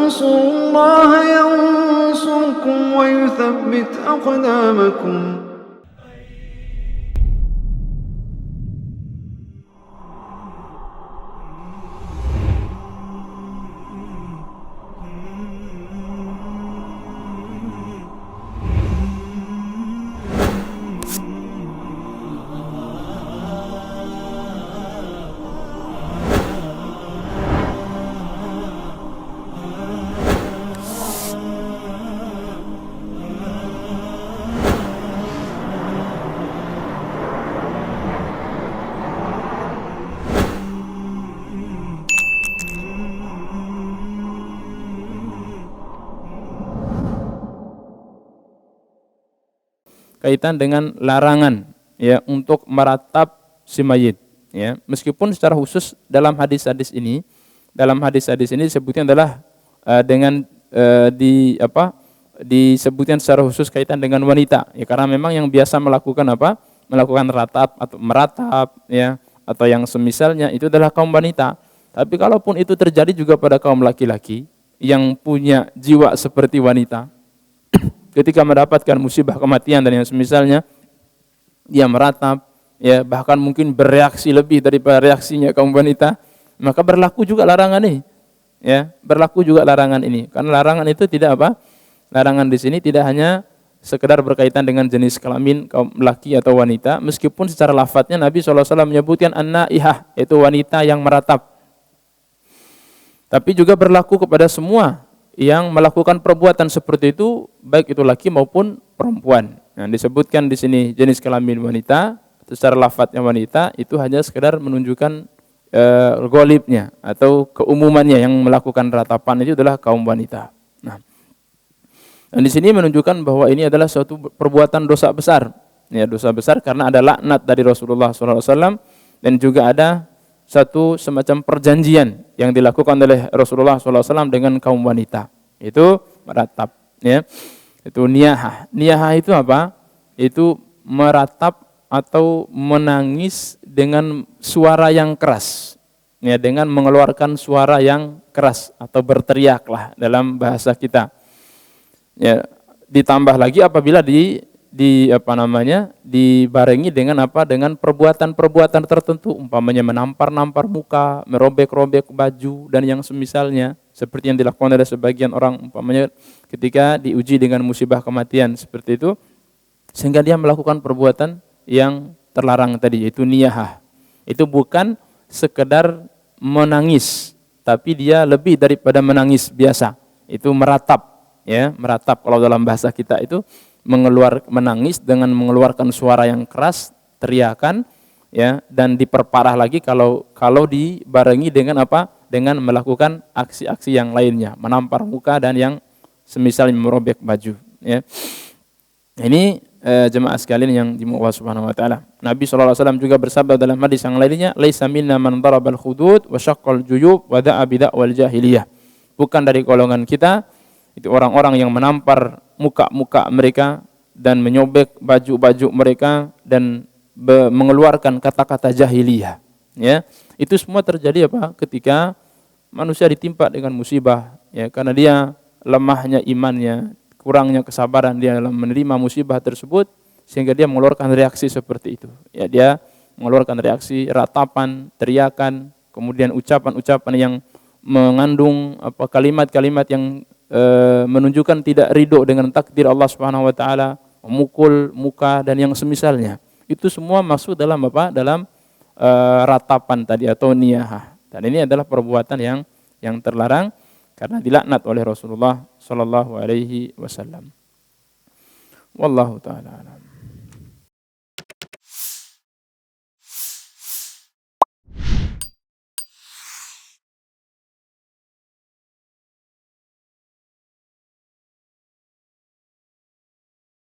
تنصروا الله ينصركم ويثبت أقدامكم. Kaitan dengan larangan ya untuk meratap si mayit ya, meskipun secara khusus dalam hadis-hadis ini disebutnya adalah disebutkan secara khusus kaitan dengan wanita ya, karena memang yang biasa melakukan ratap atau meratap ya atau yang semisalnya itu adalah kaum wanita. Tapi kalaupun itu terjadi juga pada kaum laki-laki yang punya jiwa seperti wanita, ketika mendapatkan musibah kematian dan yang semisalnya, dia meratap, ya bahkan mungkin bereaksi lebih daripada reaksinya kaum wanita, maka berlaku juga larangan ini. Ya, berlaku juga larangan ini. Karena larangan itu tidak apa? Larangan di sini tidak hanya sekedar berkaitan dengan jenis kelamin kaum laki atau wanita, meskipun secara lafadznya Nabi SAW menyebutkan an-naihah, yaitu wanita yang meratap. Tapi juga berlaku kepada semua yang melakukan perbuatan seperti itu, baik itu laki maupun perempuan. Nah, disebutkan di sini jenis kelamin wanita, secara lafadznya wanita, itu hanya sekedar menunjukkan ghalibnya atau keumumannya yang melakukan ratapan itu adalah kaum wanita. Nah, dan di sini menunjukkan bahwa ini adalah suatu perbuatan dosa besar. Ya, dosa besar karena ada laknat dari Rasulullah SAW dan juga ada satu semacam perjanjian yang dilakukan oleh Rasulullah SAW dengan kaum wanita. Itu meratap. Ya. Itu niyahah. Niyahah itu apa? Itu meratap atau menangis dengan suara yang keras. Ya, dengan mengeluarkan suara yang keras atau berteriaklah dalam bahasa kita. Ya, ditambah lagi apabila dibarengi dengan dengan perbuatan-perbuatan tertentu, umpamanya menampar-nampar muka, merobek-robek baju dan yang semisalnya, seperti yang dilakukan oleh sebagian orang umpamanya ketika diuji dengan musibah kematian seperti itu, sehingga dia melakukan perbuatan yang terlarang tadi, yaitu niyahah. Itu bukan sekedar menangis, tapi dia lebih daripada menangis biasa, itu meratap. Ya, meratap kalau dalam bahasa kita itu menangis dengan mengeluarkan suara yang keras, teriakan, ya, dan diperparah lagi kalau dibarengi dengan dengan melakukan aksi-aksi yang lainnya, menampar muka dan yang semisal merobek baju. Ya. Ini jemaah sekalian yang dimuliakan Allah Subhanahu Wa Taala. Nabi SAW juga bersabda dalam hadis yang lainnya, "Laisa minna man darabal khudud wa syaqqal juyub wa da'a bid'awal jahiliyah." Bukan dari golongan kita itu orang-orang yang menampar muka-muka mereka dan menyobek baju-baju mereka dan mengeluarkan kata-kata jahiliyah. Ya, itu semua terjadi ketika manusia ditimpa dengan musibah, ya, karena dia lemahnya imannya, kurangnya kesabaran dia dalam menerima musibah tersebut sehingga dia mengeluarkan reaksi seperti itu. Ya, dia mengeluarkan reaksi ratapan, teriakan, kemudian ucapan-ucapan yang mengandung kalimat-kalimat yang menunjukkan tidak ridho dengan takdir Allah Subhanahu wa taala, memukul muka dan yang semisalnya. Itu semua masuk dalam dalam ratapan tadi atau niyahah. Dan ini adalah perbuatan yang terlarang karena dilaknat oleh Rasulullah sallallahu alaihi wasallam. Wallahu taala alam.